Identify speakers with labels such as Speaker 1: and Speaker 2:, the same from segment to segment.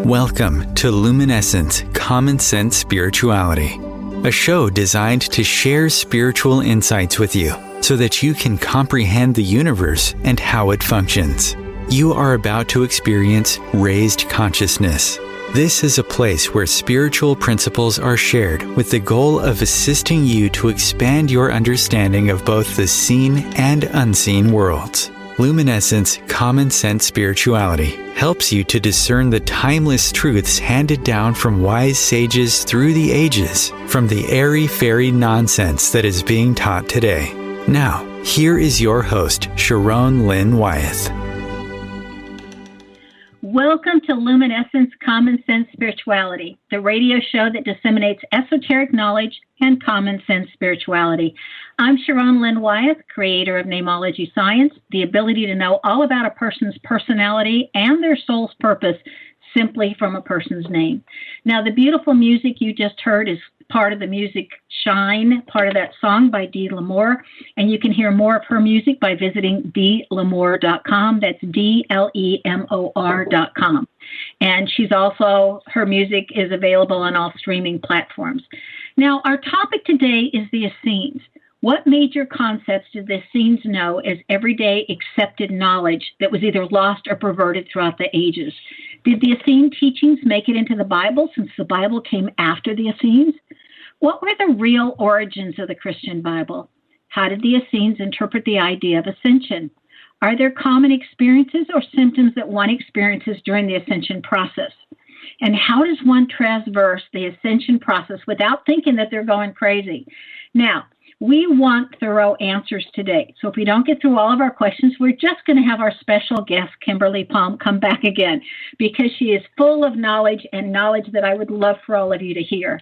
Speaker 1: Welcome to Luminescence, Common Sense Spirituality, a show designed to share spiritual insights with you so that you can comprehend the universe and how it functions. You are about to experience raised consciousness. This is a place where spiritual principles are shared with the goal of assisting you to expand your understanding of both the seen and unseen worlds. Luminescence Common Sense Spirituality helps you to discern the timeless truths handed down from wise sages through the ages, from the airy-fairy nonsense that is being taught today. Now, here is your host, Lynn Wyeth.
Speaker 2: Welcome to Luminescence Common Sense Spirituality, the radio show that disseminates esoteric knowledge and common sense spirituality. I'm Lynn Wyeth, creator of namology science, the ability to know all about a person's personality and their soul's purpose simply from a person's name. Now, the beautiful music you just heard is part of the music Shine, part of that song by Dee L'Amour, and you can hear more of her music by visiting DeeLamour.com. That's DLEMOR.com. And she's also, her music is available on all streaming platforms. Now, our topic today is the Essenes. What major concepts did the Essenes know as everyday accepted knowledge that was either lost or perverted throughout the ages? Did the Essene teachings make it into the Bible since the Bible came after the Essenes? What were the real origins of the Christian Bible? How did the Essenes interpret the idea of ascension? Are there common experiences or symptoms that one experiences during the ascension process? And how does one traverse the ascension process without thinking that they're going crazy? Now, we want thorough answers today. So if we don't get through all of our questions, we're just going to have our special guest, Kimberly Palm, come back again because she is full of knowledge and knowledge that I would love for all of you to hear.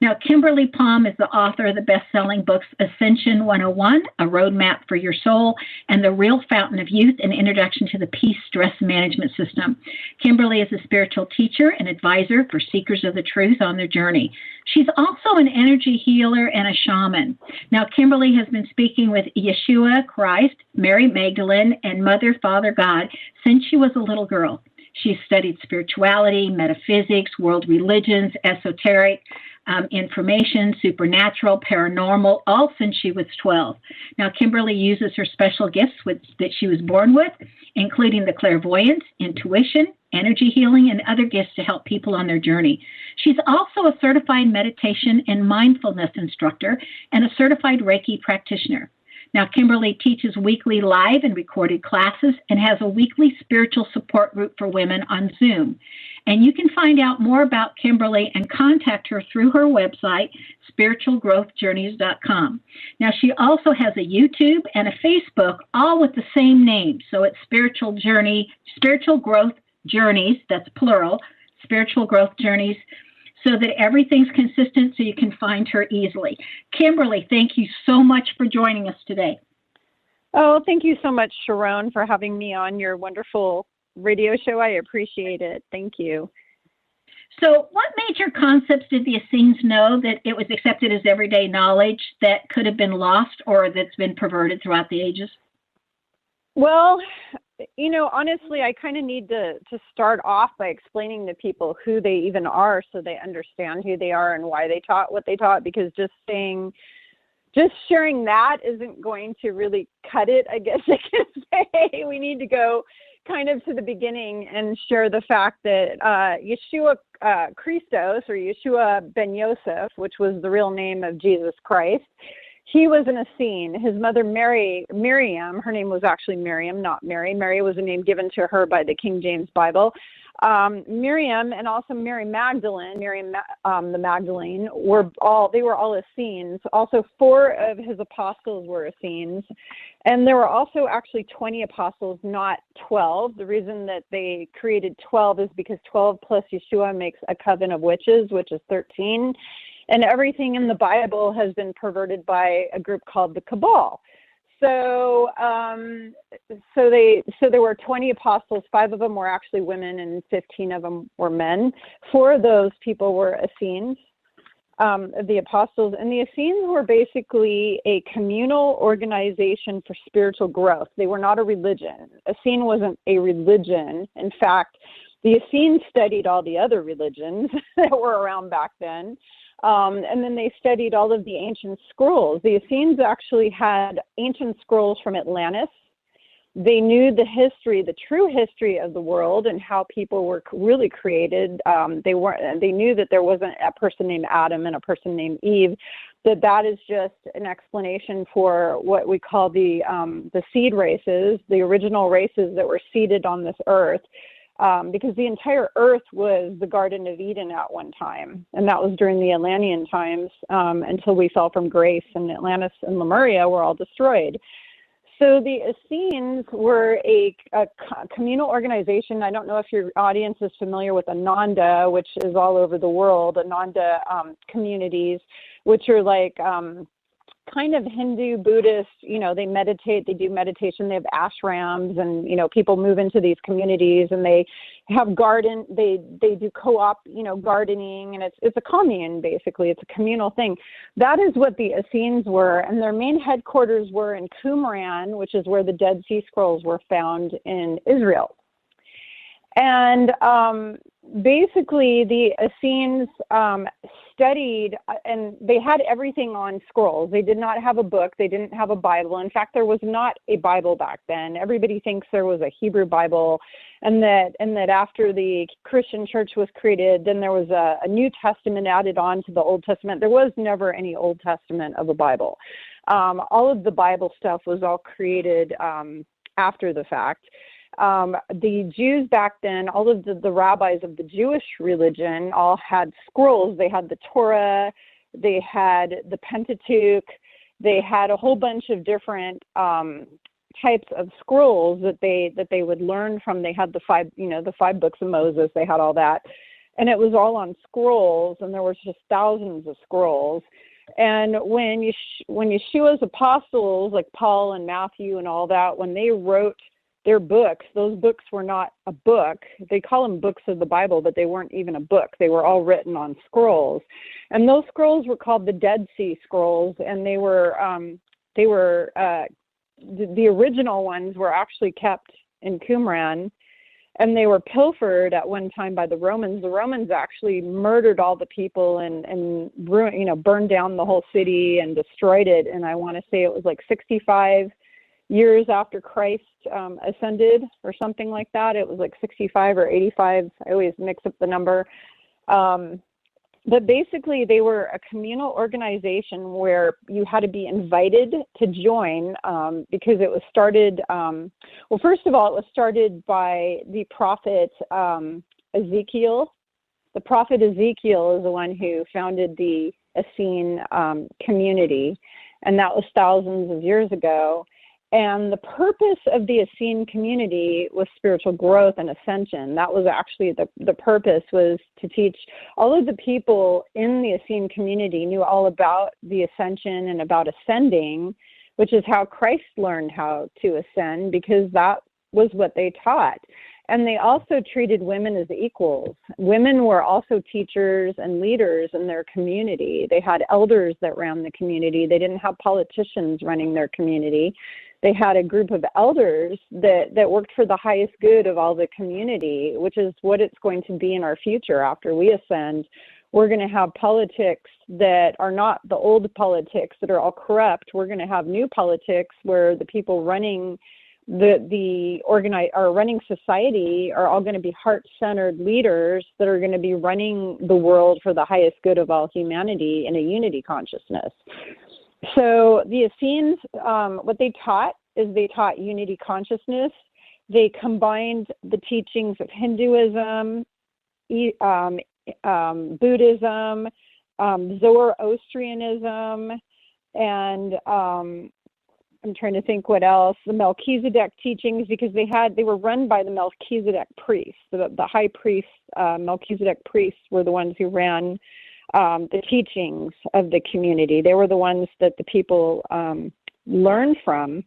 Speaker 2: Now, Kimberly Palm is the author of the best-selling books Ascension 101, A Roadmap for Your Soul, and The Real Fountain of Youth, An Introduction to the Peace Stress Management System. Kimberly is a spiritual teacher and advisor for seekers of the truth on their journey. She's also an energy healer and a shaman. Now, Kimberly has been speaking with Yeshua Christ, Mary Magdalene, and Mother, Father, God since she was a little girl. She's studied spirituality, metaphysics, world religions, esoteric information, supernatural, paranormal, all since she was 12. Now, Kimberly uses her special gifts that she was born with, including the clairvoyance, intuition, energy healing, and other gifts to help people on their journey. She's also a certified meditation and mindfulness instructor and a certified Reiki practitioner. Now, Kimberly teaches weekly live and recorded classes and has a weekly spiritual support group for women on Zoom. And you can find out more about Kimberly and contact her through her website, spiritualgrowthjourneys.com. Now, she also has a YouTube and a Facebook, all with the same name. So it's Spiritual Growth Journeys, that's plural, Spiritual Growth Journeys, so that everything's consistent so you can find her easily. Kimberly, thank you so much for joining us today.
Speaker 3: Oh, thank you so much, Sharon, for having me on your wonderful radio show. I appreciate it. Thank you.
Speaker 2: So what major concepts did the Essenes know that it was accepted as everyday knowledge that could have been lost or that's been perverted throughout the ages?
Speaker 3: Well, you know, honestly, I kind of need to start off by explaining to people who they even are so they understand who they are and why they taught what they taught, because just sharing that isn't going to really cut it, I guess I can say. We need to go kind of to the beginning and share the fact that Yeshua Christos, or Yeshua ben Yosef, which was the real name of Jesus Christ, he was an Essene. His mother, Miriam, her name was actually Miriam, not Mary. Mary was a name given to her by the King James Bible. Miriam and also Mary Magdalene, the Magdalene, they were all Essenes. Also, 4 of his apostles were Essenes. And there were also actually 20 apostles, not 12. The reason that they created 12 is because 12 plus Yeshua makes a coven of witches, which is 13. And everything in the Bible has been perverted by a group called the Cabal. So there were 20 apostles. 5 of them were actually women, and 15 of them were men. 4 of those people were Essenes, the apostles. And the Essenes were basically a communal organization for spiritual growth. They were not a religion. Essene wasn't a religion. In fact, The Essenes studied all the other religions that were around back then. And then they studied all of the ancient scrolls. The Essenes actually had ancient scrolls from Atlantis. They knew the history, the true history of the world and how people were really created. They knew that there wasn't a person named Adam and a person named Eve. That is just an explanation for what we call the seed races, the original races that were seeded on this earth. Because the entire earth was the Garden of Eden at one time, and that was during the Atlantean times until we fell from grace, and Atlantis and Lemuria were all destroyed. So the Essenes were a communal organization. I don't know if your audience is familiar with Ananda, which is all over the world, Ananda communities, which are like kind of Hindu, Buddhist, they meditate, they do meditation, they have ashrams, and, people move into these communities and they have they do co-op, gardening, and it's a commune, basically. It's a communal thing. That is what the Essenes were, and their main headquarters were in Qumran, which is where the Dead Sea Scrolls were found in Israel. And basically, the Essenes studied, and they had everything on scrolls. They did not have a book. They didn't have a Bible. In fact, there was not a Bible back then. Everybody thinks there was a Hebrew Bible, and that after the Christian church was created, then there was a New Testament added on to the Old Testament. There was never any Old Testament of a Bible. All of the Bible stuff was all created after the fact. The Jews back then, all of the rabbis of the Jewish religion all had scrolls. They had the Torah, they had the Pentateuch, they had a whole bunch of different types of scrolls that they would learn from. They had the five books of Moses. They had all that, and it was all on scrolls, and there was just thousands of scrolls. And when Yeshua's apostles, like Paul and Matthew and all that, when they wrote their books, those books were not a book. They call them books of the Bible, but they weren't even a book. They were all written on scrolls. And those scrolls were called the Dead Sea Scrolls, and the original ones were actually kept in Qumran, and they were pilfered at one time by the Romans. The Romans actually murdered all the people and burned down the whole city and destroyed it. And I want to say it was like 65 years after Christ ascended or something like that. It was like 65 or 85. I always mix up the number. But basically, they were a communal organization where you had to be invited to join because it was started, first of all, it was started by the prophet Ezekiel. The prophet Ezekiel is the one who founded the Essene community, and that was thousands of years ago. And the purpose of the Essene community was spiritual growth and ascension. That was actually the purpose, was to teach all of the people in the Essene community knew all about the ascension and about ascending, which is how Christ learned how to ascend, because that was what they taught. And they also treated women as equals. Women were also teachers and leaders in their community. They had elders that ran the community. They didn't have politicians running their community. They had a group of elders that worked for the highest good of all the community, which is what it's going to be in our future after we ascend. We're going to have politics that are not the old politics that are all corrupt. We're going to have new politics where the people running running society are all going to be heart-centered leaders that are going to be running the world for the highest good of all humanity in a unity consciousness. So the Essenes, what they taught is they taught unity consciousness. They combined the teachings of Hinduism, Buddhism, Zoarostraianism, and I'm trying to think what else, the Melchizedek teachings, because they were run by the Melchizedek priests. The high priests, Melchizedek priests, were the ones who ran the teachings of the community. They were the ones that the people learned from.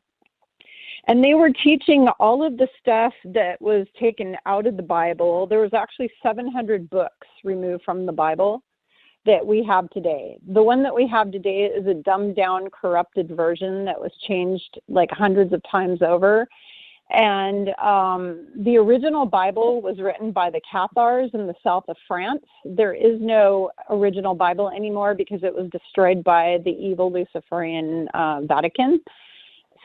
Speaker 3: And they were teaching all of the stuff that was taken out of the Bible. There was actually 700 books removed from the Bible that we have today. The one that we have today is a dumbed down, corrupted version that was changed like hundreds of times over. And the original Bible was written by the Cathars in the south of France. There is no original Bible anymore because it was destroyed by the evil Luciferian Vatican.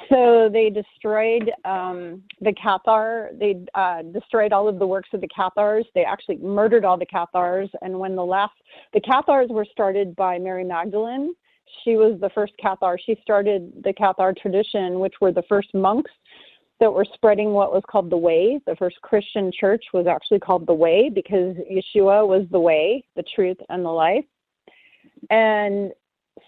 Speaker 3: So they destroyed the Cathar. They destroyed all of the works of the Cathars. They actually murdered all the Cathars. And when the Cathars were started by Mary Magdalene. She was the first Cathar. She started the Cathar tradition, which were the first monks that were spreading what was called the Way. The first Christian church was actually called the Way because Yeshua was the way, the truth, and the life. And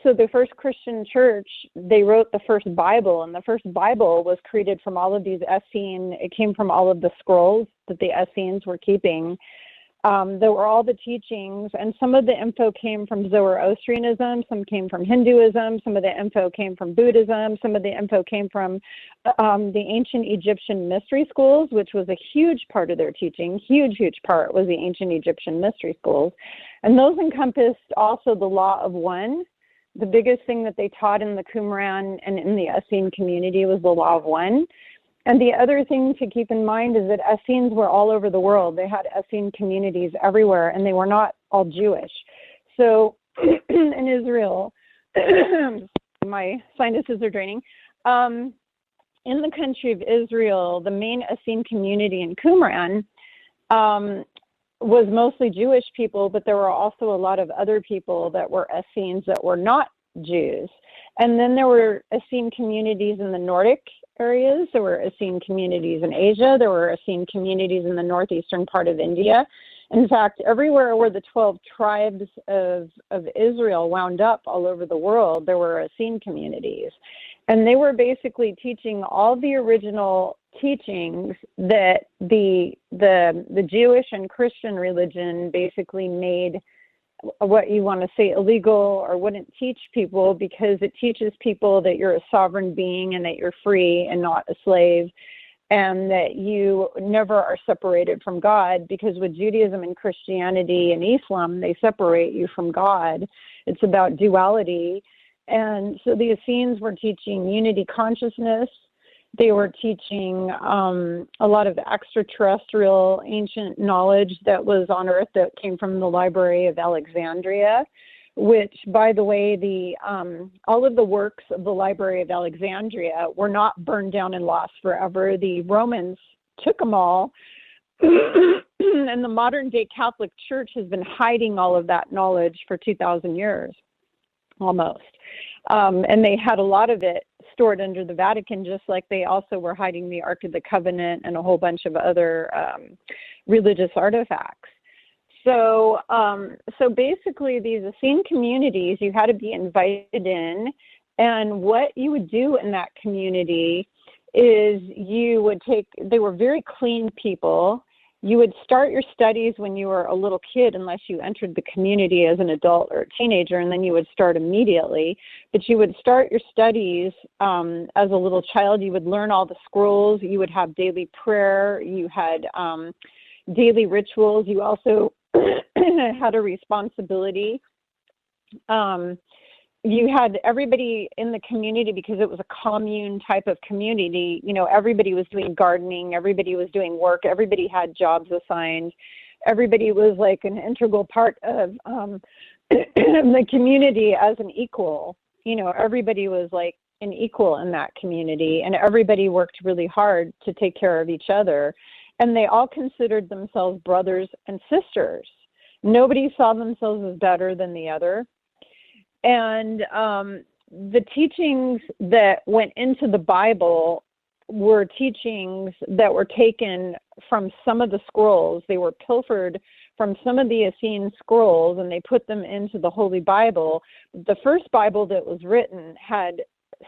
Speaker 3: so the first Christian church, they wrote the first Bible, and the first Bible was created from all of these Essene. It came from all of the scrolls that the Essenes were keeping. There were all the teachings, and some of the info came from Zoarostraianism, some came from Hinduism, some of the info came from Buddhism, some of the info came from the ancient Egyptian mystery schools, which was a huge part of their teaching. Huge part was the ancient Egyptian mystery schools. And those encompassed also the law of one. The biggest thing that they taught in the Qumran and in the Essene community was the law of one. And the other thing to keep in mind is that Essenes were all over the world. They had Essene communities everywhere, and they were not all Jewish. So in Israel, my sinuses are draining. In the country of Israel, the main Essene community in Qumran was mostly Jewish people, but there were also a lot of other people that were Essenes that were not Jews. And then there were Essene communities in the Nordic areas. There were Essene communities in Asia. There were Essene communities in the northeastern part of India. In fact, everywhere where the 12 tribes of Israel wound up all over the world, there were Essene communities. And they were basically teaching all the original teachings that the Jewish and Christian religion basically made, what you want to say, illegal, or wouldn't teach people, because it teaches people that you're a sovereign being and that you're free and not a slave, and that you never are separated from God, because with Judaism and Christianity and Islam, they separate you from God. It's about duality. And so the Essenes were teaching unity consciousness. They were teaching a lot of extraterrestrial ancient knowledge that was on Earth that came from the Library of Alexandria, which, by the way, all of the works of the Library of Alexandria were not burned down and lost forever. The Romans took them all, and the modern-day Catholic Church has been hiding all of that knowledge for 2,000 years, almost. And they had a lot of it stored under the Vatican, just like they also were hiding the Ark of the Covenant and a whole bunch of other religious artifacts. So basically, these Essene communities, you had to be invited in, and what you would do in that community is they were very clean people. You would start your studies when you were a little kid, unless you entered the community as an adult or a teenager, and then you would start immediately. But you would start your studies as a little child. You would learn all the scrolls. You would have daily prayer. You had daily rituals. You also had a responsibility. You had everybody in the community, because it was a commune type of community. You know, everybody was doing gardening, everybody was doing work, everybody had jobs assigned, everybody was like an integral part of the community as an equal. You know, everybody was like an equal in that community, and everybody worked really hard to take care of each other. And they all considered themselves brothers and sisters. Nobody saw themselves as better than the other. And the teachings that went into the Bible were teachings that were taken from some of the scrolls. They were pilfered from some of the Essene scrolls, and they put them into the Holy Bible. The first Bible that was written had,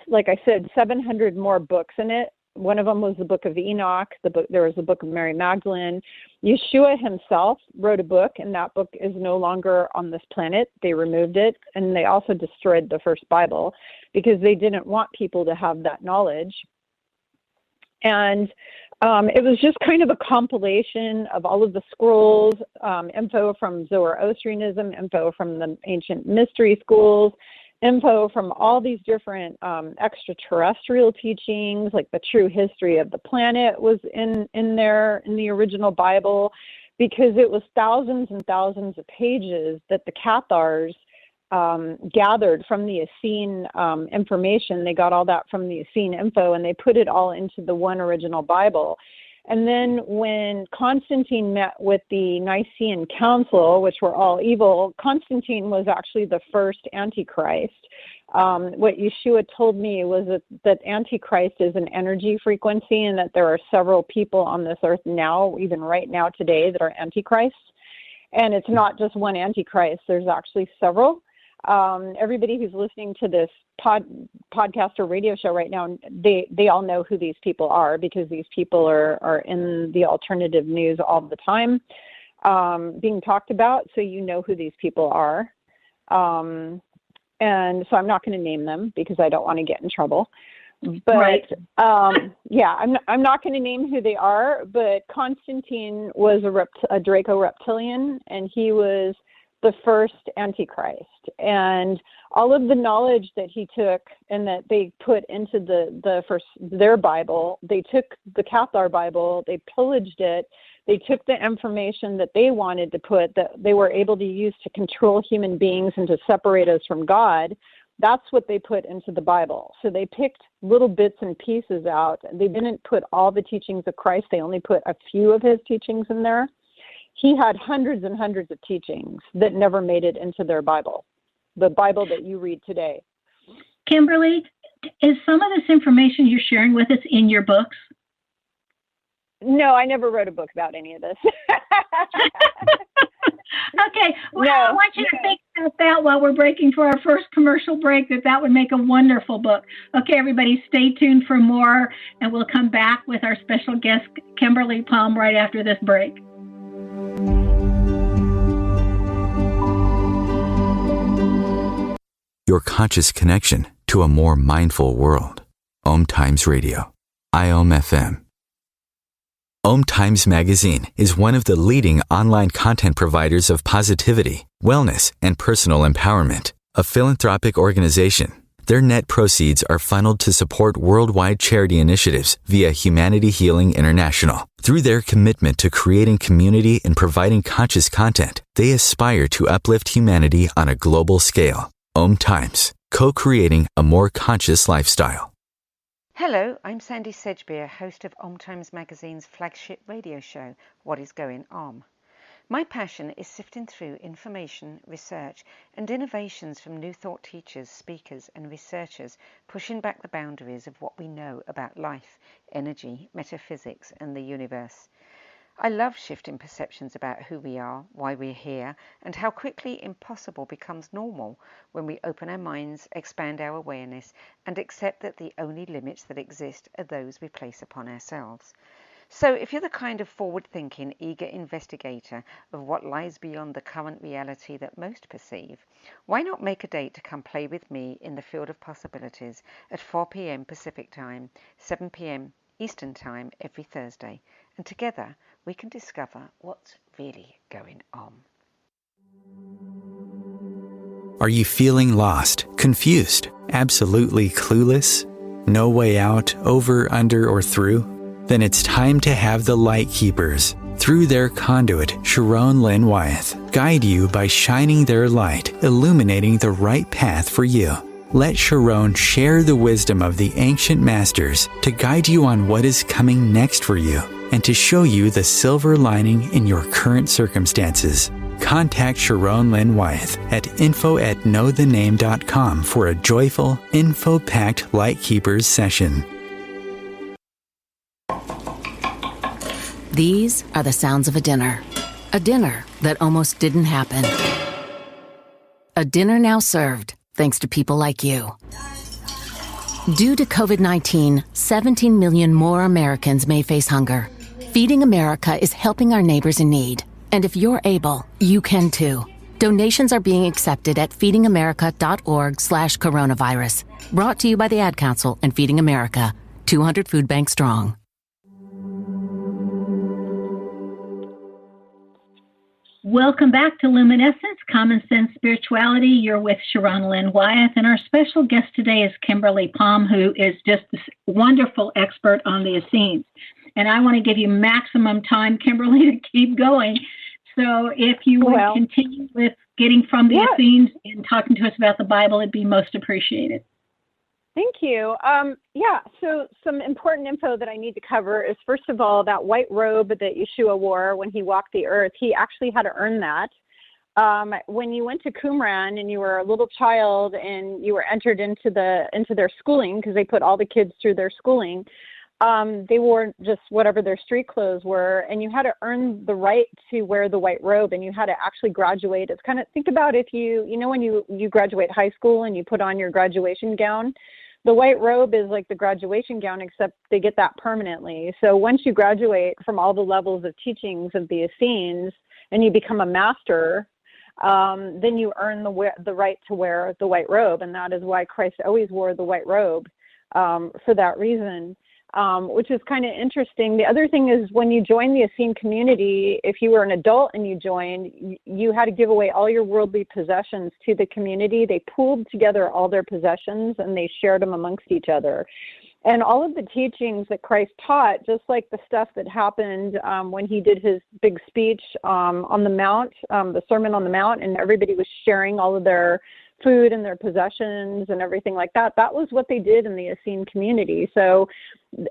Speaker 3: like I said, 700 more books in it. One of them was the Book of Enoch. There was the Book of Mary Magdalene. Yeshua himself wrote a book, and that book is no longer on this planet. They removed it, and they also destroyed the first Bible because they didn't want people to have that knowledge. And it was just kind of a compilation of all of the scrolls, info from Zoarostraianism, info from the ancient mystery schools, info from all these different extraterrestrial teachings, like the true history of the planet was in there in the original Bible, because it was thousands and thousands of pages that the Cathars gathered from the Essene information. They got all that from the Essene info, and they put it all into the one original Bible. And then when Constantine met with the Nicene Council, which were all evil, Constantine was actually the first Antichrist. What Yeshua told me was that Antichrist is an energy frequency, and that there are several people on this earth now, even right now today, that are Antichrists. And it's not just one Antichrist. There's actually several. Everybody who's listening to this podcast or radio show right now, they all know who these people are, because these people are in the alternative news all the time, being talked about. So you know who these people are. And so I'm not going to name them because I don't want to get in trouble. But
Speaker 2: right.
Speaker 3: I'm not going to name who they are. But Constantine was a Draco reptilian, and he was the first Antichrist. And all of the knowledge that he took and that they put into their Bible, they took the Cathar Bible, they pillaged it, they took the information that they wanted to put, that they were able to use to control human beings and to separate us from God. That's what they put into the Bible. So they picked little bits and pieces out. They didn't put all the teachings of Christ. They only put a few of his teachings in there. He had hundreds and hundreds of teachings that never made it into their Bible, the Bible that you read today.
Speaker 2: Kimberly, is some of this information you're sharing with us in your books?
Speaker 3: No, I never wrote a book about any of this.
Speaker 2: Okay, well, I want you to think about that while we're breaking for our first commercial break, that would make a wonderful book. Okay, everybody, stay tuned for more, and we'll come back with our special guest, Kimberly Palm, right after this break.
Speaker 1: Your conscious connection to a more mindful world. OMTimes Radio. IOM FM. OMTimes Magazine is one of the leading online content providers of positivity, wellness, and personal empowerment. A philanthropic organization, their net proceeds are funneled to support worldwide charity initiatives via Humanity Healing International. Through their commitment to creating community and providing conscious content, they aspire to uplift humanity on a global scale. OMTimes, co-creating a more conscious lifestyle.
Speaker 4: Hello, I'm Sandy Sedgbeer, host of OMTimes Magazine's flagship radio show, What is Going On? My passion is sifting through information, research, and innovations from new thought teachers, speakers, and researchers, pushing back the boundaries of what we know about life, energy, metaphysics, and the universe. I love shifting perceptions about who we are, why we're here, and how quickly impossible becomes normal when we open our minds, expand our awareness, and accept that the only limits that exist are those we place upon ourselves. So if you're the kind of forward-thinking, eager investigator of what lies beyond the current reality that most perceive, why not make a date to come play with me in the field of possibilities at 4 p.m. Pacific Time, 7 p.m. Eastern Time every Thursday, and together we can discover what's really going on.
Speaker 1: Are you feeling lost, confused, absolutely clueless? No way out, over, under, or through? Then it's time to have the Light Keepers, through their conduit, Lynn Wyeth, guide you by shining their light, illuminating the right path for you. Let Sharon share the wisdom of the ancient masters to guide you on what is coming next for you and to show you the silver lining in your current circumstances. Contact Lynn Wyeth at info@knowthename.com for a joyful, info-packed Light Keepers session.
Speaker 5: These are the sounds of a dinner that almost didn't happen. A dinner now served, thanks to people like you. Due to COVID-19, 17 million more Americans may face hunger. Feeding America is helping our neighbors in need. And if you're able, you can too. Donations are being accepted at feedingamerica.org/coronavirus. Brought to you by the Ad Council and Feeding America, 200 Food Bank strong.
Speaker 2: Welcome back to Luminescence, Common Sense Spirituality. You're with Sharon Lynn Wyeth, and our special guest today is Kimberly Palm, who is just this wonderful expert on the Essenes. And I want to give you maximum time, Kimberly, to keep going. So if you would continue with getting from the Essenes and talking to us about the Bible, it'd be most appreciated.
Speaker 3: Thank you. So some important info that I need to cover is, first of all, that white robe that Yeshua wore when he walked the earth, he actually had to earn that. When you went to Qumran and you were a little child and you were entered into their schooling, because they put all the kids through their schooling, they wore just whatever their street clothes were, and you had to earn the right to wear the white robe, and you had to actually graduate. It's kind of, think about if you know when you graduate high school and you put on your graduation gown. The white robe is like the graduation gown, except they get that permanently. So once you graduate from all the levels of teachings of the Essenes and you become a master, then you earn the right to wear the white robe. And that is why Christ always wore the white robe, for that reason, which is kind of interesting. The other thing is, when you join the Essene community, if you were an adult and you joined, you had to give away all your worldly possessions to the community. They pooled together all their possessions and they shared them amongst each other. And all of the teachings that Christ taught, just like the stuff that happened when he did his big speech on the Mount, the Sermon on the Mount, and everybody was sharing all of their food and their possessions and everything like that. That was what they did in the Essene community. So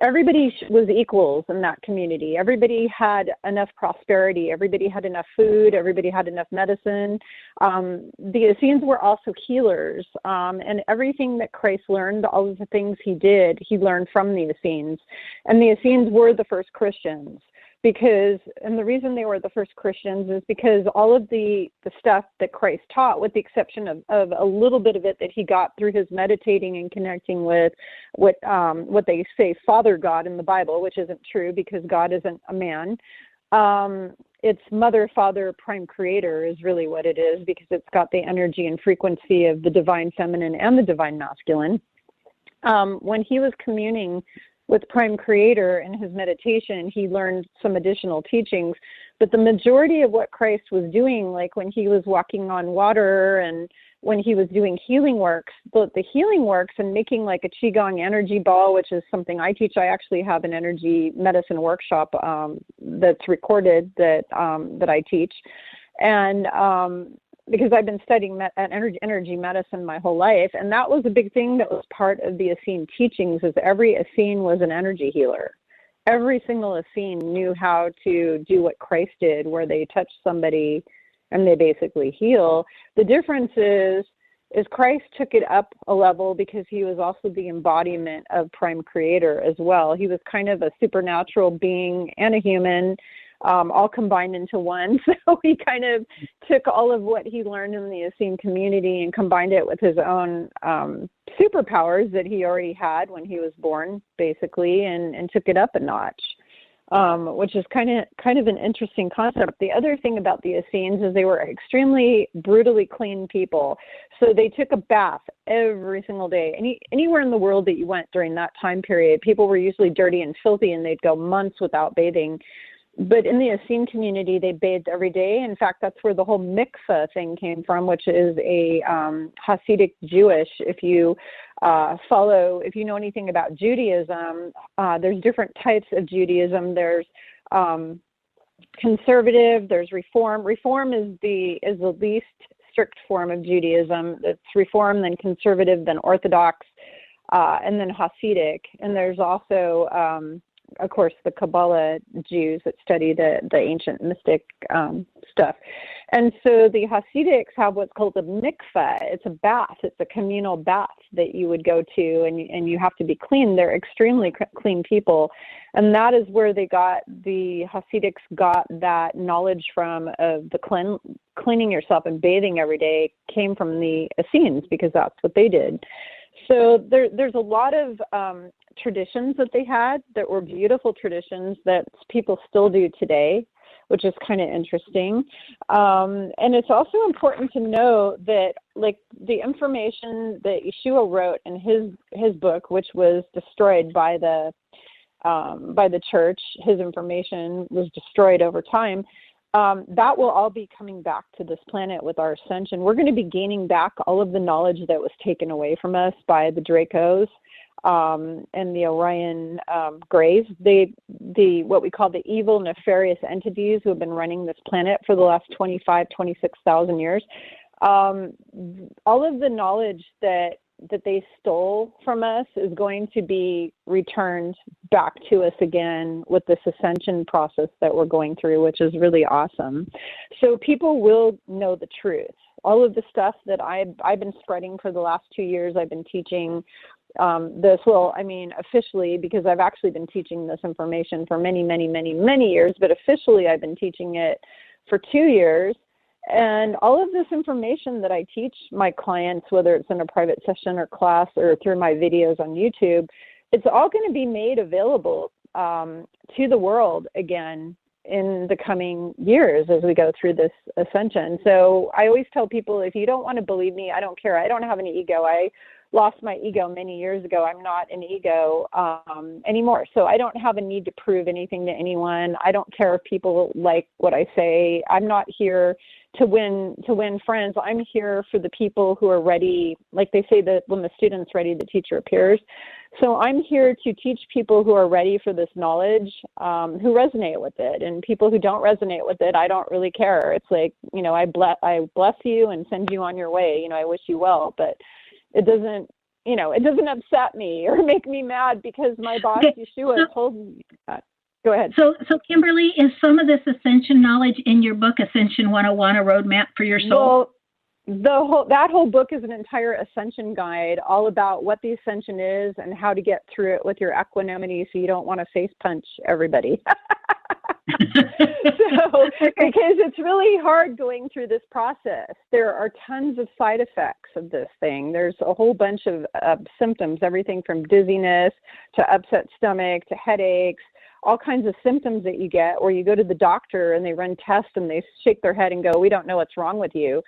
Speaker 3: everybody was equals in that community. Everybody had enough prosperity. Everybody had enough food. Everybody had enough medicine. The Essenes were also healers. And everything that Christ learned, all of the things he did, he learned from the Essenes. And the Essenes were the first Christians. And the reason they were the first Christians is because all of the stuff that Christ taught, with the exception of a little bit of it that he got through his meditating and connecting with what they say Father God in the Bible, which isn't true because God isn't a man. It's Mother, Father, Prime Creator is really what it is, because it's got the energy and frequency of the divine feminine and the divine masculine. When he was communing with Prime Creator in his meditation, he learned some additional teachings. But the majority of what Christ was doing, like when he was walking on water and when he was doing healing works, the healing works and making like a Qigong energy ball, which is something I teach. I actually have an energy medicine workshop that's recorded that I teach. And because I've been studying energy medicine my whole life. And that was a big thing that was part of the Essene teachings, is every Essene was an energy healer. Every single Essene knew how to do what Christ did, where they touch somebody and they basically heal. The difference is Christ took it up a level because he was also the embodiment of Prime Creator as well. He was kind of a supernatural being and a human, all combined into one. So he kind of took all of what he learned in the Essene community and combined it with his own superpowers that he already had when he was born, basically, and took it up a notch, which is kind of an interesting concept. The other thing about the Essenes is they were extremely brutally clean people. So they took a bath every single day. Anywhere in the world that you went during that time period, people were usually dirty and filthy, and they'd go months without bathing. But in the Essene community, they bathed every day. In fact, that's where the whole mikveh thing came from, which is a Hasidic Jewish. If you know anything about Judaism, there's different types of Judaism. There's conservative, there's reform. Reform is the least strict form of Judaism. It's reform, then conservative, then Orthodox, and then Hasidic. And there's also of course, the Cabal Jews that study the ancient mystic stuff. And so the Hasidics have what's called a mikveh. It's a bath. It's a communal bath that you would go to, and you have to be clean. They're extremely clean people. And that is where the Hasidics got that knowledge from, of the cleaning yourself and bathing every day, came from the Essenes, because that's what they did. So there's a lot of traditions that they had that were beautiful traditions that people still do today, which is kind of interesting. And it's also important to know that, like, the information that Yeshua wrote in his book, which was destroyed by the church, his information was destroyed over time. that will all be coming back to this planet with our ascension. We're going to be gaining back all of the knowledge that was taken away from us by the Dracos and the Orion Greys, what we call the evil, nefarious entities who have been running this planet for the last 26,000 years. All of the knowledge that they stole from us is going to be returned back to us again with this ascension process that we're going through, which is really awesome. So people will know the truth. All of the stuff that I've been spreading for the last 2 years, I've been teaching this, well, I mean, officially, because I've actually been teaching this information for many, many, many, many years, but officially I've been teaching it for 2 years. And all of this information that I teach my clients, whether it's in a private session or class or through my videos on YouTube, it's all going to be made available to the world again in the coming years as we go through this ascension. So I always tell people, if you don't want to believe me, I don't care. I don't have any ego. I lost my ego many years ago. I'm not an ego anymore. So I don't have a need to prove anything to anyone. I don't care if people like what I say. I'm not here to win friends. I'm here for the people who are ready. Like they say that when the student's ready, the teacher appears. So I'm here to teach people who are ready for this knowledge, who resonate with it. And people who don't resonate with it, I don't really care. It's like, I bless you and send you on your way. I wish you well, but it doesn't upset me or make me mad because my boss, Yeshua, told me that. Go ahead.
Speaker 2: So Kimberly, is some of this ascension knowledge in your book, Ascension 101, a roadmap for your soul?
Speaker 3: Well, that whole book is an entire ascension guide, all about what the ascension is and how to get through it with your equanimity so you don't want to face punch everybody. Because it's really hard going through this process. There are tons of side effects of this thing. There's a whole bunch of symptoms, everything from dizziness to upset stomach to headaches, all kinds of symptoms that you get where you go to the doctor and they run tests and they shake their head and go, we don't know what's wrong with you.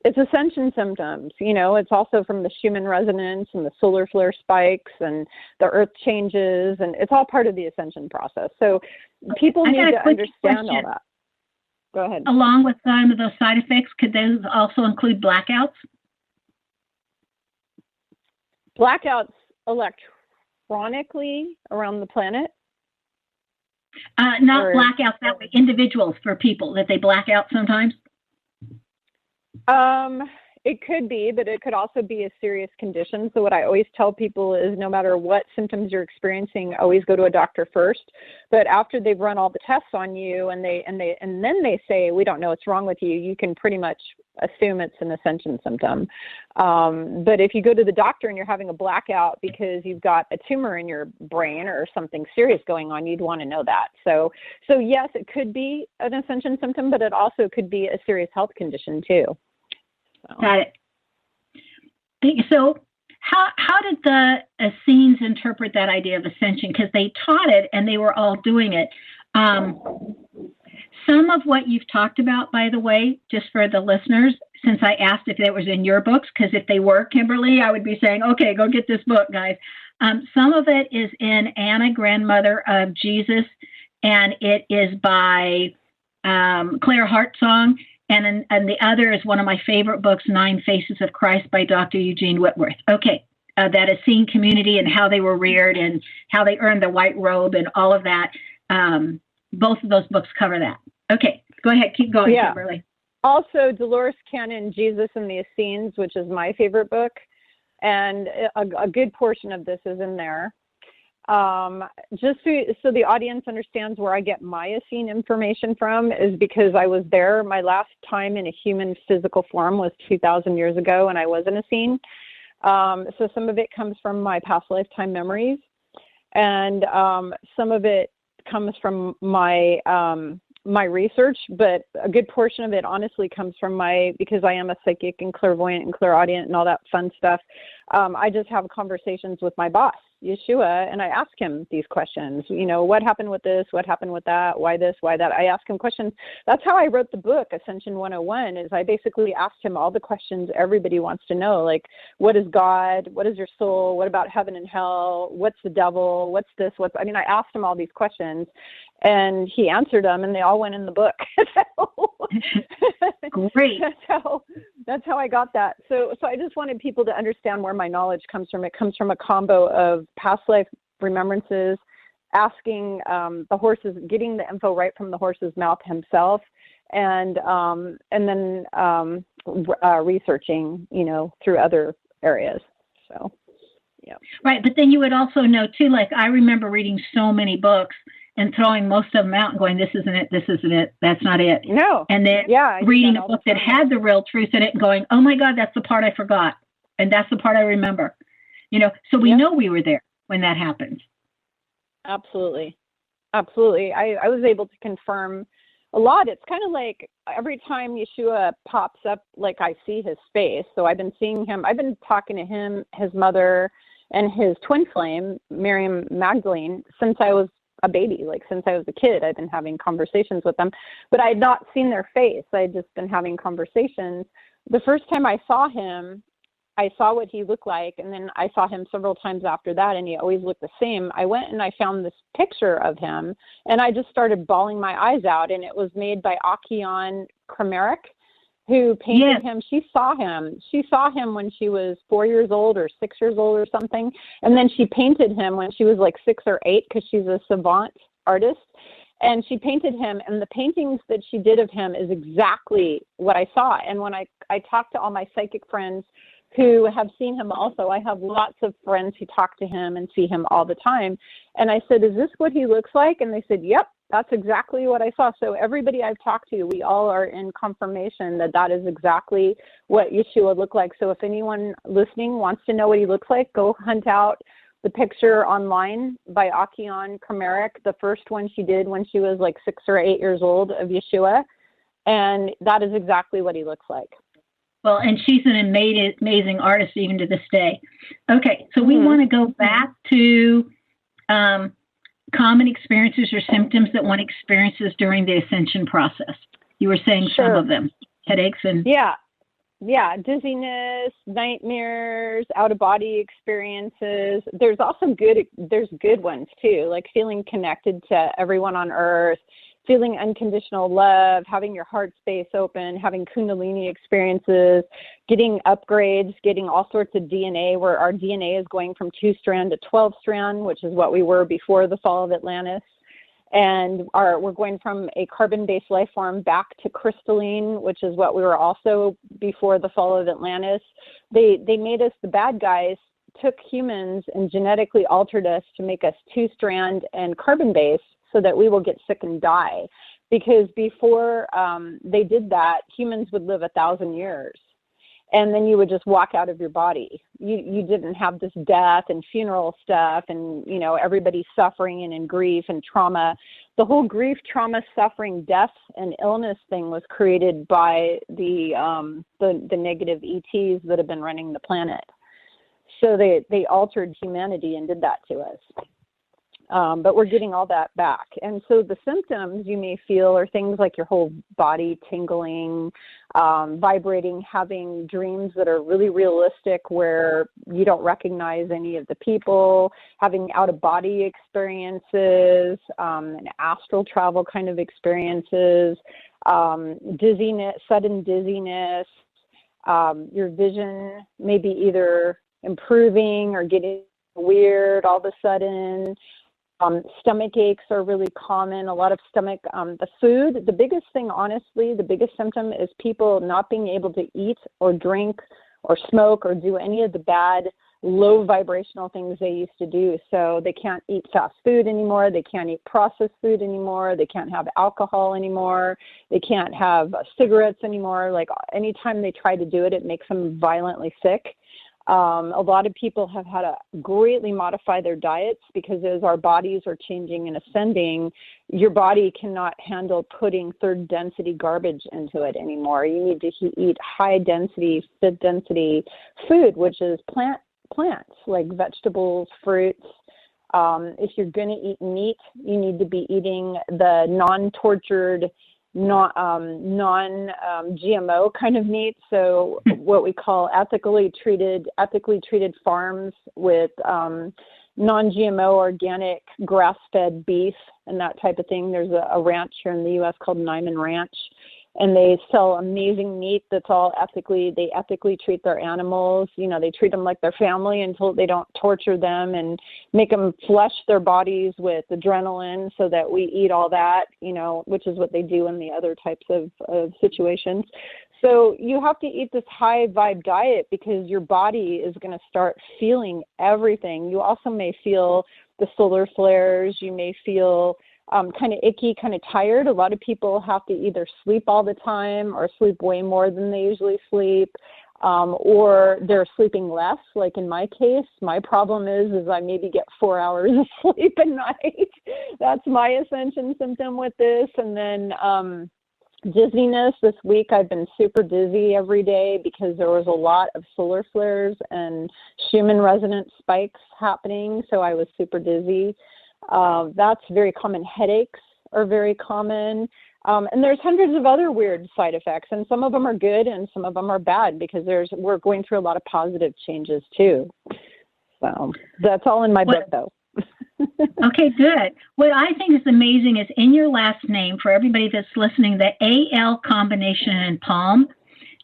Speaker 3: It's ascension symptoms. It's also from the Schumann resonance and the solar flare spikes and the earth changes, and it's all part of the ascension process. So people need to understand all that. Go ahead.
Speaker 2: Along with some of those side effects, could those also include blackouts?
Speaker 3: Blackouts electronically around the planet?
Speaker 2: Not blackouts, that way, individuals, for people, that they black out sometimes?
Speaker 3: It could be, but it could also be a serious condition. So what I always tell people is no matter what symptoms you're experiencing, always go to a doctor first. But after they've run all the tests on you and then they say, we don't know what's wrong with you, you can pretty much assume it's an ascension symptom. But if you go to the doctor and you're having a blackout because you've got a tumor in your brain or something serious going on, you'd want to know that. So yes, it could be an ascension symptom, but it also could be a serious health condition too.
Speaker 2: Got it. So how did the Essenes interpret that idea of ascension? Because they taught it and they were all doing it. Some of what you've talked about, by the way, just for the listeners, since I asked if it was in your books, because if they were, Kimberly, I would be saying, okay, go get this book, guys. Some of it is in Anna, Grandmother of Jesus, and it is by Claire Hartsong. And the other is one of my favorite books, 9 Faces of Christ by Dr. Eugene Whitworth. Okay, that Essene community and how they were reared and how they earned the white robe and all of that. Both of those books cover that. Okay, go ahead. Keep going, Kimberly.
Speaker 3: Also, Dolores Cannon, Jesus and the Essenes, which is my favorite book. And a good portion of this is in there. Just so the audience understands where I get my Essene information from is because I was there. My last time in a human physical form was 2,000 years ago, and I was an Essene. So some of it comes from my past lifetime memories, and some of it comes from my my research, but a good portion of it honestly comes from because I am a psychic and clairvoyant and clairaudient and all that fun stuff. I just have conversations with my boss, Yeshua, and I ask him these questions. What happened with this? What happened with that? Why this? Why that? I ask him questions. That's how I wrote the book, Ascension 101, is I basically asked him all the questions everybody wants to know, like, what is God? What is your soul? What about heaven and hell? What's the devil? What's this? I asked him all these questions, And he answered them, and they all went in the book.
Speaker 2: Great.
Speaker 3: That's how I got that. So I just wanted people to understand where my knowledge comes from. It comes from a combo of past life remembrances, asking the horses, getting the info right from the horse's mouth himself, and then researching, through other areas. So, yeah.
Speaker 2: Right, but then you would also know too. Like I remember reading so many books and throwing most of them out and going, "This isn't it. This isn't it. That's not it."
Speaker 3: No.
Speaker 2: And then reading a book that had the real truth in it and going, "Oh my God, that's the part I forgot, and that's the part I remember." So we know we were there when that happens.
Speaker 3: Absolutely. Absolutely. I was able to confirm a lot. It's kind of like every time Yeshua pops up, like I see his face. So I've been seeing him. I've been talking to him, his mother, and his twin flame, Miriam Magdalene, since I was a baby, like since I was a kid. I've been having conversations with them, but I had not seen their face. I had just been having conversations. The first time I saw him, I saw what he looked like, and then I saw him several times after that, and he always looked the same. I went and I found this picture of him, and I just started bawling my eyes out, and it was made by Akion Krameric, who painted him. She saw him. She saw him when she was 4 years old or 6 years old or something, and then she painted him when she was like 6 or 8 because she's a savant artist. And she painted him, and the paintings that she did of him is exactly what I saw. And when I talked to all my psychic friends who have seen him also, I have lots of friends who talk to him and see him all the time. And I said, "Is this what he looks like?" And they said, "Yep, that's exactly what I saw." So everybody I've talked to, we all are in confirmation that that is exactly what Yeshua looked like. So if anyone listening wants to know what he looks like, go hunt out the picture online by Akion Krameric, the first one she did when she was like 6 or 8 years old of Yeshua. And that is exactly what he looks like.
Speaker 2: Well, and she's an amazing artist even to this day. Okay, so we want to go back to common experiences or symptoms that one experiences during the ascension process. You were saying some of them, headaches and... Yeah, dizziness, nightmares, out-of-body experiences. There's also good ones too, like feeling connected to everyone on earth, feeling unconditional love, having your heart space open, having kundalini experiences, getting upgrades, getting all sorts of DNA, where our DNA is going from 2-strand to 12-strand, which is what we were before the fall of Atlantis. And we're going from a carbon-based life form back to crystalline, which is what we were also before the fall of Atlantis. They made us, the bad guys took humans and genetically altered us to make us 2-strand and carbon-based so that we will get sick and die. Because before they did that, humans would live 1,000 years. And then you would just walk out of your body. You didn't have this death and funeral stuff and, everybody suffering and in grief and trauma. The whole grief, trauma, suffering, death, and illness thing was created by the negative ETs that have been running the planet. So they altered humanity and did that to us. But we're getting all that back. And so the symptoms you may feel are things like your whole body tingling, vibrating, having dreams that are really realistic where you don't recognize any of the people, having out-of-body experiences, and astral travel kind of experiences, dizziness, sudden dizziness, your vision may be either improving or getting weird all of a sudden. Stomach aches are really common. A lot of stomach, the food, the biggest thing, honestly, the biggest symptom is people not being able to eat or drink or smoke or do any of the bad, low vibrational things they used to do. So they can't eat fast food anymore. They can't eat processed food anymore. They can't have alcohol anymore. They can't have cigarettes anymore. Like anytime they try to do it, it makes them violently sick. A lot of people have had to greatly modify their diets because as our bodies are changing and ascending, your body cannot handle putting third density garbage into it anymore. You need to eat high density, fifth density food, which is plants like vegetables, fruits. If you're going to eat meat, you need to be eating the non-tortured, non-GMO kind of meat. So what we call ethically treated farms with
Speaker 3: non-GMO, organic, grass-fed beef and that type of thing. There's a ranch here in the U.S. called Nyman Ranch, and they sell amazing meat that's all they ethically treat their animals. You know, they treat them like their family until they don't torture them and make them flush their bodies with adrenaline so that we eat all that, you know, which is what they do in the other types of situations. So you have to eat this high vibe diet because your body is going to start feeling everything. You also may feel the solar flares. You may feel kind of icky, kind of tired. A lot of people have to either sleep all the time or sleep way more than they usually sleep, or they're sleeping less. Like in my case, my problem is I maybe get 4 hours of sleep a night. That's my ascension symptom with this. And then dizziness. This week I've been super dizzy every day because there was a lot of solar flares and Schumann resonance spikes happening. So I was super dizzy. That's very common. Headaches are very common. And there's hundreds of other weird side effects, and some of them are good and some of them are bad because we're going through a lot of positive changes too. So that's all in my book though.
Speaker 2: Okay, good. What I think is amazing is in your last name, for everybody that's listening, the AL combination in Palm.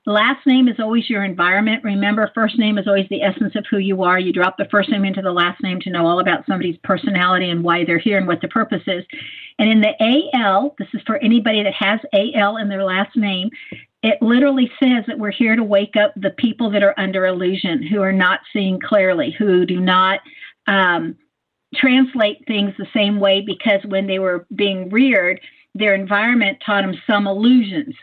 Speaker 2: Last name is always your environment. Remember, first name is always the essence of who you are. You drop the first name into the last name to know all about somebody's personality and why they're here and what the purpose is. And in the AL, this is for anybody that has AL in their last name, it literally says that we're here to wake up the people that are under illusion, who are not seeing clearly, who do not translate things the same way because when they were being reared, their environment taught them some illusions.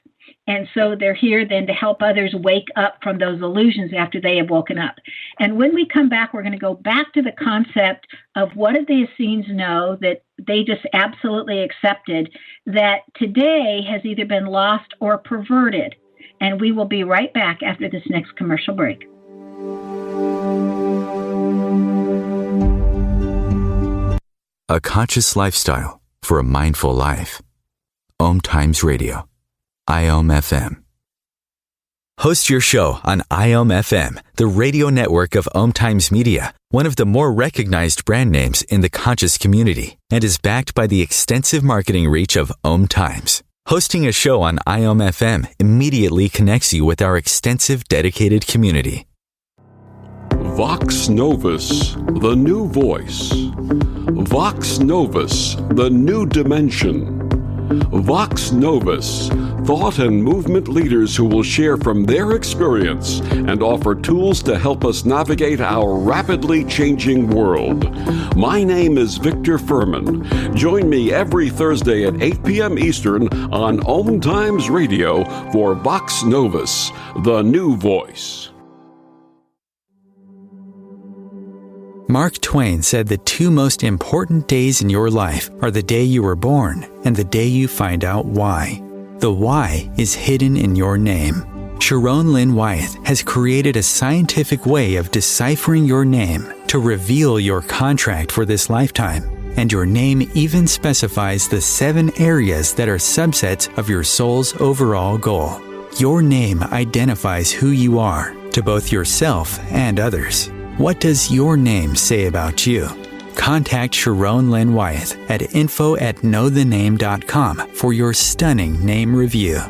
Speaker 2: And so they're here then to help others wake up from those illusions after they have woken up. And when we come back, we're going to go back to the concept of what did the Essenes know that they just absolutely accepted that today has either been lost or perverted. And we will be right back after this next commercial break.
Speaker 6: A conscious lifestyle for a mindful life. OMTimes Radio. IOM FM. Host your show on IOM FM, the radio network of OMTimes Media, one of the more recognized brand names in the conscious community, and is backed by the extensive marketing reach of OMTimes. Hosting a show on IOM FM immediately connects you with our extensive dedicated community.
Speaker 7: Vox Novus, the new voice. Vox Novus, the new dimension. Vox Novus, thought and movement leaders who will share from their experience and offer tools to help us navigate our rapidly changing world. My name is Victor Furman. Join me every Thursday at 8 p.m. Eastern on OMTimes Radio for Vox Novus, the new voice.
Speaker 1: Mark Twain said the two most important days in your life are the day you were born and the day you find out why. The why is hidden in your name. Sharon Lynn Wyeth has created a scientific way of deciphering your name to reveal your contract for this lifetime. And your name even specifies the 7 areas that are subsets of your soul's overall goal. Your name identifies who you are to both yourself and others. What does your name say about you? Contact Sharon Lynn Wyeth at info@knowthename.com for your stunning name review.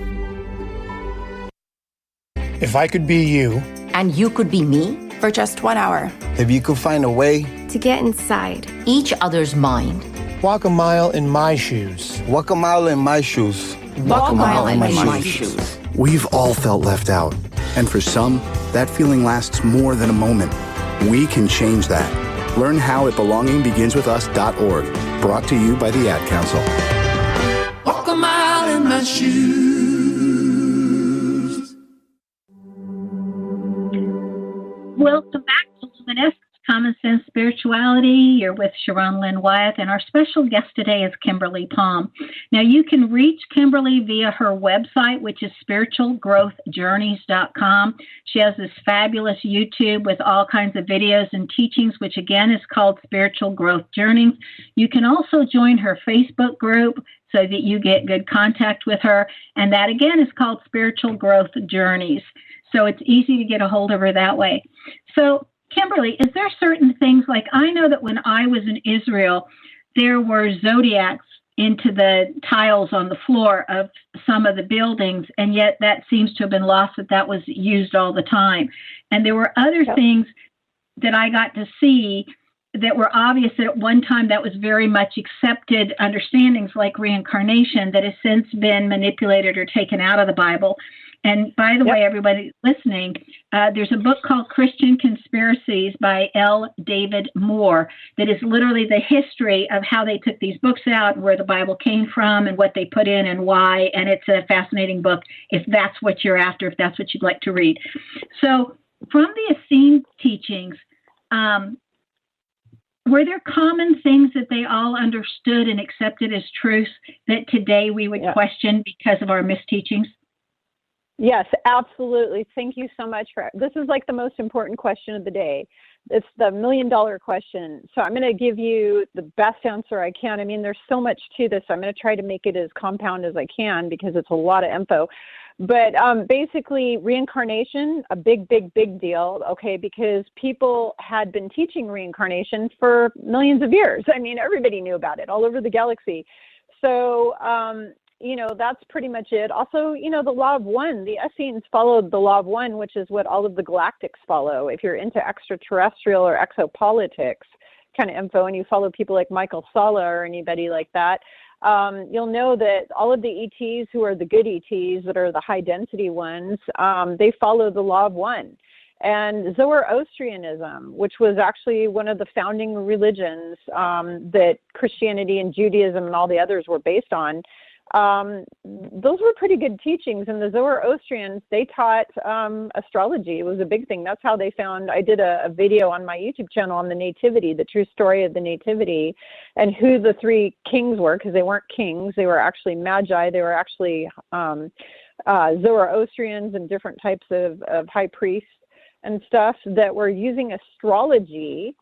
Speaker 8: If I could be you,
Speaker 9: and you could be me,
Speaker 10: for just 1 hour,
Speaker 8: if you could find a way
Speaker 10: to get inside
Speaker 9: each other's mind,
Speaker 8: walk a mile in my shoes.
Speaker 11: Walk a mile in my shoes.
Speaker 9: Walk a mile in my shoes.
Speaker 12: We've all felt left out, and for some, that feeling lasts more than a moment. We can change that. Learn how at belongingbeginswithus.org. Brought to you by the Ad Council.
Speaker 13: Walk a mile in my shoes.
Speaker 2: Welcome back to Luminescence, Common Sense Spirituality. You're with Sharon Lynn Wyeth, and our special guest today is Kimberly Palm. Now, you can reach Kimberly via her website, which is spiritualgrowthjourneys.com. She has this fabulous YouTube with all kinds of videos and teachings, which again is called Spiritual Growth Journeys. You can also join her Facebook group so that you get good contact with her, and that again is called Spiritual Growth Journeys. So it's easy to get a hold of her that way. So Kimberly, is there certain things, like I know that when I was in Israel, there were zodiacs into the tiles on the floor of some of the buildings, and yet that seems to have been lost, that was used all the time. And there were other things that I got to see that were obvious that at one time that was very much accepted understandings, like reincarnation, that has since been manipulated or taken out of the Bible. And by the way, everybody listening, there's a book called Christian Conspiracies by L. David Moore that is literally the history of how they took these books out, where the Bible came from and what they put in and why. And it's a fascinating book if that's what you're after, if that's what you'd like to read. So from the Essene teachings, were there common things that they all understood and accepted as truths that today we would question because of our misteachings?
Speaker 3: Yes, absolutely. Thank you so much for this. Is like the most important question of the day. It's the $1 million question. So I'm going to give you the best answer I can. I mean, there's so much to this. I'm going to try to make it as compound as I can because it's a lot of info. But basically, reincarnation, a big deal, okay, because people had been teaching reincarnation for millions of years. I mean, everybody knew about it all over the galaxy. So, that's pretty much it. Also, the law of one, the Essenes followed the law of one, which is what all of the galactics follow. If you're into extraterrestrial or exopolitics kind of info and you follow people like Michael Salla or anybody like that, you'll know that all of the ETs who are the good ETs that are the high density ones, they follow the law of one. And Zoarostraianism, which was actually one of the founding religions that Christianity and Judaism and all the others were based on, those were pretty good teachings. And the Zoarostrians, they taught astrology. It was a big thing. That's how they found, I did a video on my YouTube channel on the nativity, the true story of the nativity, and who the three kings were, because they weren't kings. They were actually magi. They were actually Zoroastrians and different types of high priests and stuff that were using astrology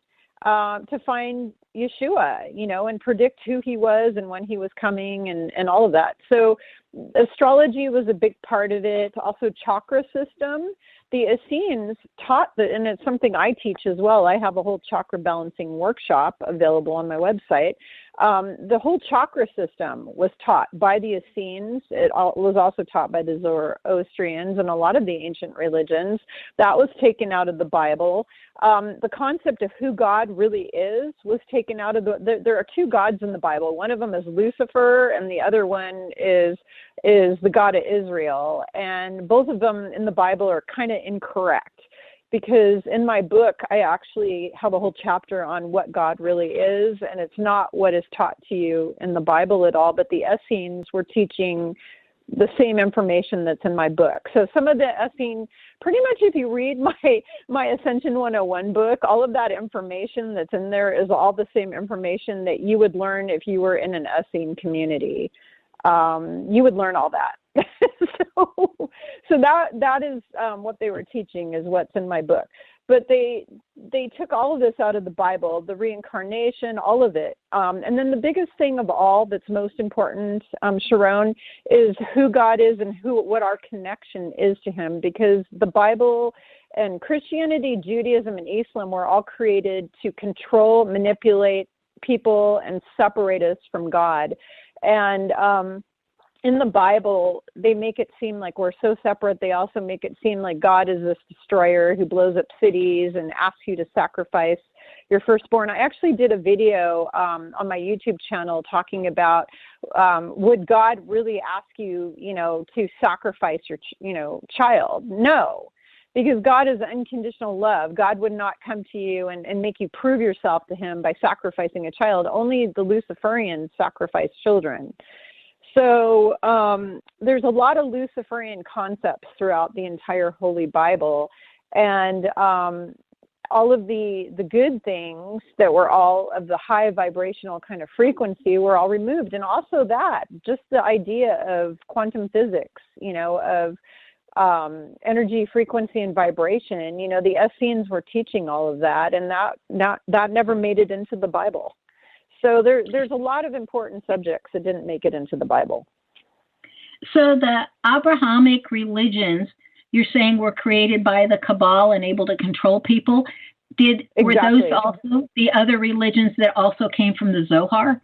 Speaker 3: to find Yeshua, and predict who he was and when he was coming and all of that. So astrology was a big part of it. Also chakra system. The Essenes taught that, and it's something I teach as well. I have a whole chakra balancing workshop available on my website. The whole chakra system was taught by the Essenes. It was also taught by the Zoroastrians and a lot of the ancient religions. That was taken out of the Bible. The concept of who God really is was taken out of there are two gods in the Bible. One of them is Lucifer, and the other one is the God of Israel. And both of them in the Bible are kind of incorrect, because in my book, I actually have a whole chapter on what God really is, and it's not what is taught to you in the Bible at all, but the Essenes were teaching the same information that's in my book. So some of the Essene, pretty much if you read my Ascension 101 book, all of that information that's in there is all the same information that you would learn if you were in an Essene community. You would learn all that. So that is what they were teaching, is what's in my book. But they took all of this out of the Bible, the reincarnation, all of it. And then the biggest thing of all that's most important, Sharon, is who God is and what our connection is to him. Because the Bible and Christianity, Judaism, and Islam were all created to control, manipulate people, and separate us from God. And in the Bible, they make it seem like we're so separate. They also make it seem like God is this destroyer who blows up cities and asks you to sacrifice your firstborn. I actually did a video on my YouTube channel talking about would God really ask you, to sacrifice your, child? No. Because God is unconditional love. God would not come to you and make you prove yourself to him by sacrificing a child. Only the Luciferians sacrifice children. So there's a lot of Luciferian concepts throughout the entire Holy Bible. And all of the good things that were all of the high vibrational kind of frequency were all removed. And also just the idea of quantum physics, of energy, frequency, and vibration. The Essenes were teaching all of that, and that never made it into the Bible. So there's a lot of important subjects that didn't make it into the Bible.
Speaker 2: So the Abrahamic religions, you're saying, were created by the Cabal and able to control people. Were those also the other religions that also came from the Zohar?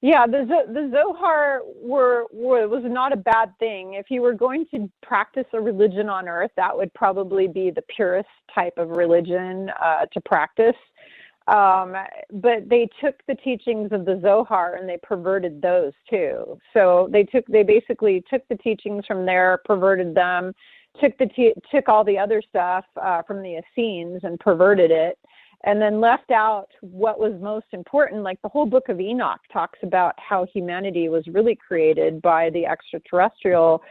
Speaker 3: Yeah, the Zohar was not a bad thing. If you were going to practice a religion on earth, that would probably be the purest type of religion to practice. But they took the teachings of the Zohar and they perverted those too. So they basically took the teachings from there, perverted them, took all the other stuff from the Essenes and perverted it, and then left out what was most important. Like the whole book of Enoch talks about how humanity was really created by the extraterrestrial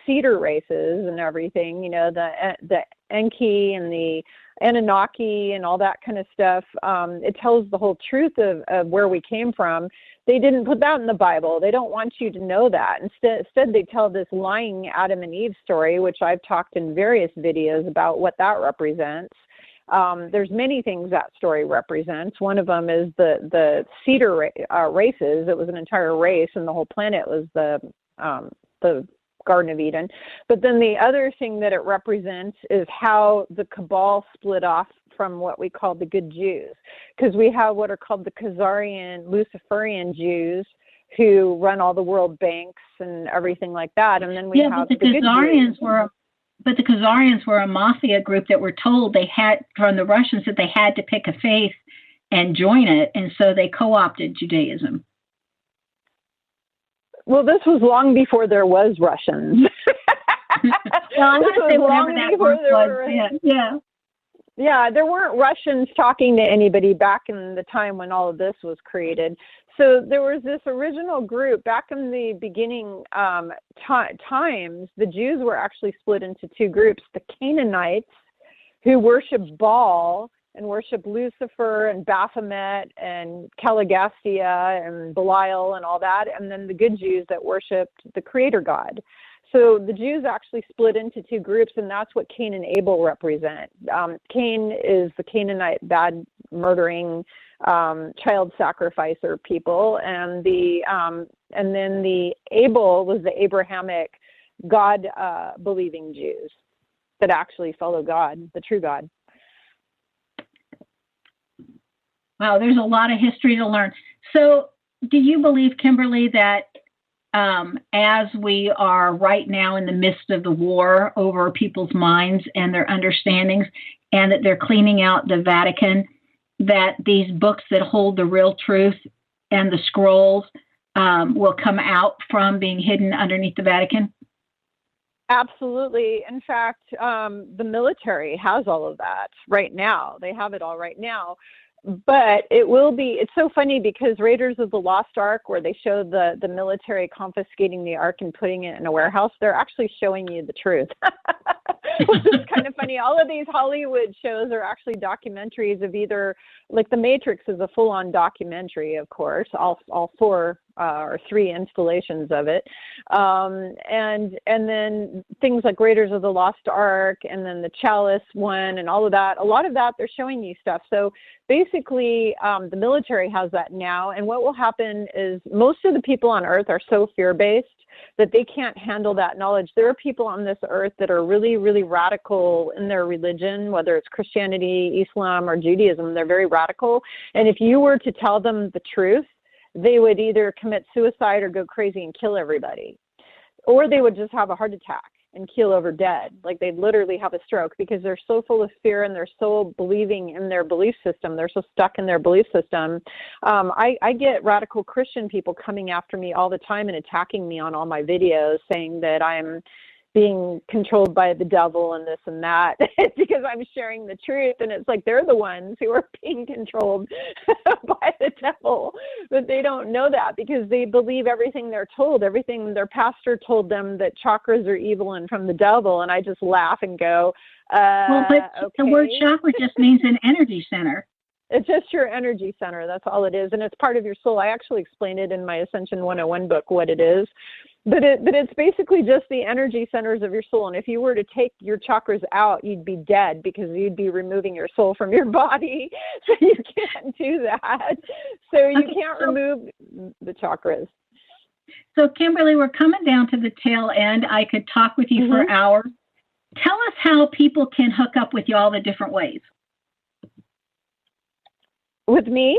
Speaker 3: cedar races and everything, you know, the Enki and the Anunnaki and all that kind of stuff. It tells the whole truth of where we came from. They didn't put that in the Bible. They don't want you to know that. Instead, they tell this lying Adam and Eve story, which I've talked in various videos about what that represents. There's many things that story represents. One of them is the cedar races. It was an entire race, and the whole planet was the Garden of Eden. But then the other thing that it represents is how the Cabal split off from what we call the good Jews, because we have what are called the Khazarian, Luciferian Jews who run all the world banks and everything like that, and then we have the
Speaker 2: Khazarians But the Khazarians were a mafia group that were told they had, from the Russians, that they had to pick a faith and join it, and so they co-opted Judaism.
Speaker 3: Well, this was long before there was Russians.
Speaker 2: Well, I'm going to say whatever that word was.
Speaker 3: Yeah, there weren't Russians talking to anybody back in the time when all of this was created. So there was this original group back in the beginning times. The Jews were actually split into two groups: the Canaanites, who worship Baal and worship Lucifer and Baphomet and Caligastia and Belial and all that, and then the good Jews that worshipped the Creator God. So the Jews actually split into two groups, and that's what Cain and Abel represent. Cain is the Canaanite, bad, murdering, child sacrificer people, and then the Abel was the Abrahamic, God believing Jews that actually follow God, the true God.
Speaker 2: Wow, there's a lot of history to learn. So do you believe, Kimberly, that as we are right now in the midst of the war over people's minds and their understandings, and that they're cleaning out the Vatican, that these books that hold the real truth and the scrolls will come out from being hidden underneath the Vatican?
Speaker 3: Absolutely. In fact, the military has all of that right now. They have it all right now. But it will be, it's so funny because Raiders of the Lost Ark, where they show the military confiscating the Ark and putting it in a warehouse, they're actually showing you the truth. Which is kind of funny. All of these Hollywood shows are actually documentaries of either, like The Matrix is a full-on documentary, of course, all four or three installations of it. And then things like Raiders of the Lost Ark and then the Chalice one and all of that, a lot of that, they're showing you stuff. So basically, the military has that now. And what will happen is most of the people on Earth are so fear-based that they can't handle that knowledge. There are people on this earth that are really, really radical in their religion, whether it's Christianity, Islam, or Judaism. They're very radical. And if you were to tell them the truth, they would either commit suicide or go crazy and kill everybody. Or they would just have a heart attack and keel over dead. Like they'd literally have a stroke because they're so full of fear and they're so believing in their belief system. They're so stuck in their belief system. I get radical Christian people coming after me all the time and attacking me on all my videos saying that I'm being controlled by the devil and this and that because I'm sharing the truth. And it's like they're the ones who are being controlled by the devil. But they don't know that because they believe everything they're told, everything their pastor told them that chakras are evil and from the devil. And I just laugh and go,
Speaker 2: okay. The word chakra just means an energy center.
Speaker 3: It's just your energy center. That's all it is. And it's part of your soul. I actually explained it in my Ascension 101 book, what it is. But it's basically just the energy centers of your soul. And if you were to take your chakras out, you'd be dead because you'd be removing your soul from your body. So you can't do that. So you can't remove the chakras.
Speaker 2: So Kimberly, we're coming down to the tail end. I could talk with you for hours. tell us how people can hook up with you all the different ways.
Speaker 3: With me?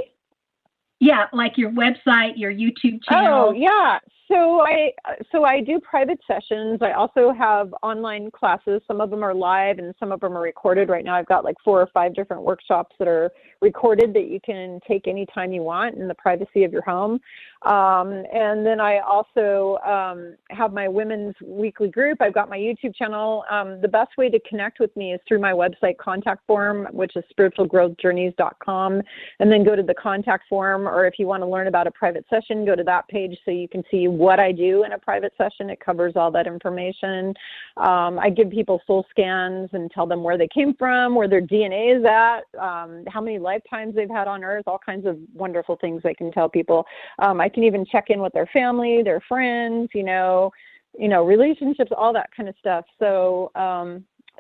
Speaker 2: Yeah, like your website, your YouTube channel.
Speaker 3: Oh, yeah. So I do private sessions. I also have online classes. Some of them are live and some of them are recorded. Right now I've got like 4 or 5 different workshops that are recorded that you can take anytime you want in the privacy of your home. And then I also have my women's weekly group. I've got my YouTube channel. The best way to connect with me is through my website contact form, which is spiritualgrowthjourneys.com, and then go to the contact form, or if you want to learn about a private session, go to that page so you can see what I do in a private session. It covers all that information. I give people soul scans and tell them where they came from, where their DNA is at, how many lifetimes they've had on Earth, all kinds of wonderful things I can tell people. I can even check in with their family, their friends, relationships, all that kind of stuff. So,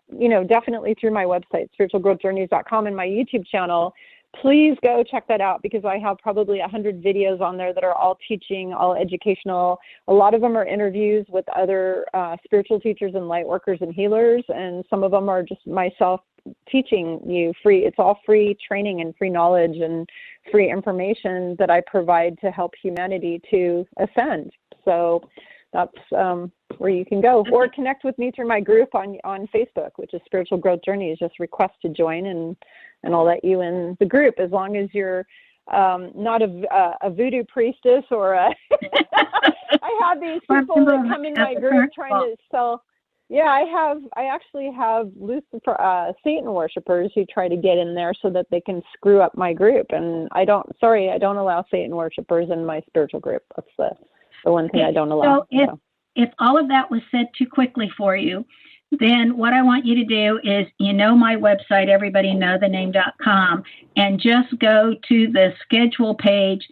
Speaker 3: definitely through my website, spiritualgrowthjourneys.com, and my YouTube channel. Please go check that out because I have probably 100 videos on there that are all teaching, all educational. A lot of them are interviews with other spiritual teachers and light workers and healers, and some of them are just myself teaching you free. It's all free training and free knowledge and free information that I provide to help humanity to ascend. So that's where you can go, or connect with me through my group on Facebook, which is Spiritual Growth Journeys. Just request to join, and I'll let you in the group as long as you're not a voodoo priestess or a. I have these people that come in my group trying to sell. Yeah, I actually have Lucifer, Satan worshipers who try to get in there so that they can screw up my group, and I don't allow Satan worshipers in my spiritual group. That's the one thing I don't allow.
Speaker 2: So if all of that was said too quickly for you, then what I want you to do is, my website, everybodyknowthename.com, and just go to the schedule page,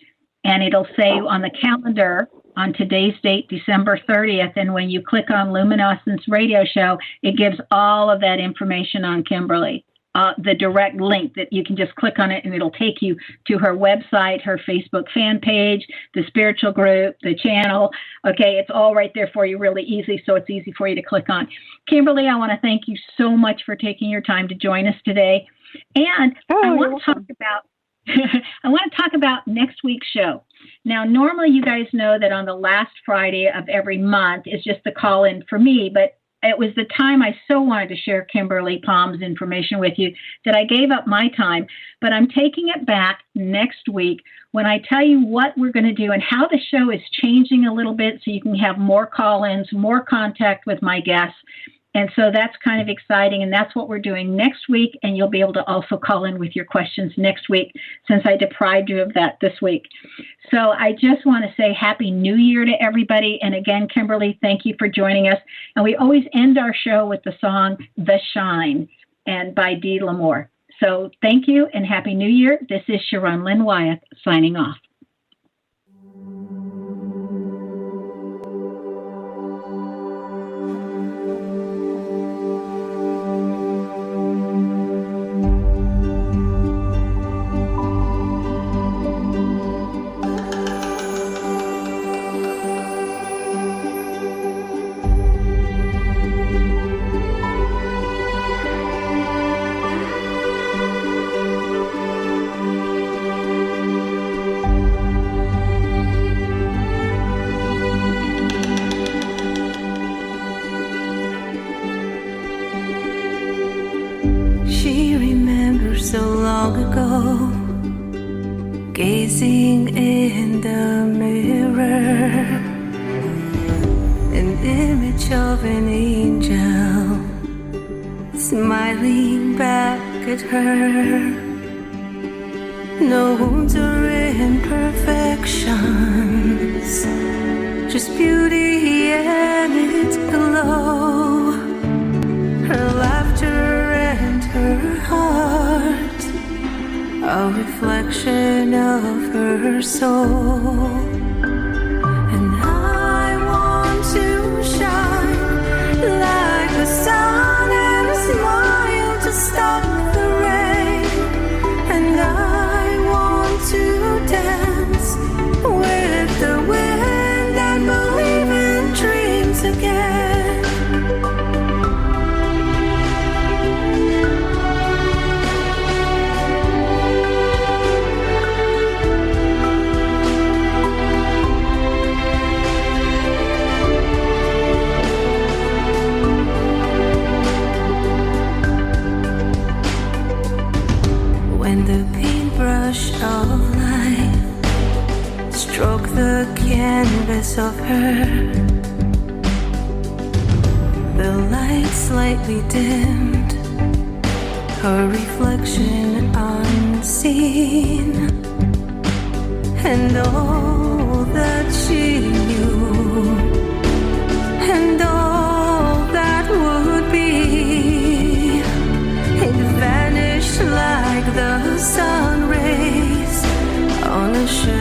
Speaker 2: and it'll say on the calendar on today's date, December 30th, and when you click on Luminescence Radio Show, it gives all of that information on Kimberly. The direct link that you can just click on it and it'll take you to her website, her Facebook fan page, the spiritual group, the channel. Okay, it's all right there for you, really easy, so it's easy for you to click on. Kimberly, I want to thank you so much for taking your time to join us today. And I want to talk about next week's show. Now, normally you guys know that on the last Friday of every month is just the call-in for me, but it was the time I so wanted to share Kimberly Palm's information with you that I gave up my time. But I'm taking it back next week when I tell you what we're going to do and how the show is changing a little bit so you can have more call-ins, more contact with my guests. And so that's kind of exciting, and that's what we're doing next week, and you'll be able to also call in with your questions next week since I deprived you of that this week. So I just want to say Happy New Year to everybody, and again, Kimberly, thank you for joining us. And we always end our show with the song The Shine and by Dee L'Amour. So thank you, and Happy New Year. This is Sharon Lynn Wyeth signing off.
Speaker 14: So long ago, gazing in the mirror, an image of an angel smiling back at her. No wounds or imperfections, just beauty and its glow. Her laughter and her heart, a reflection of her soul. And I want to shine like the sun and smile to stop the rain. And I want to dance with the wind and believe in dreams again. the canvas of her. The light slightly dimmed, her reflection unseen, and all that she knew, and all that would be, it vanished like the sun rays on a shore.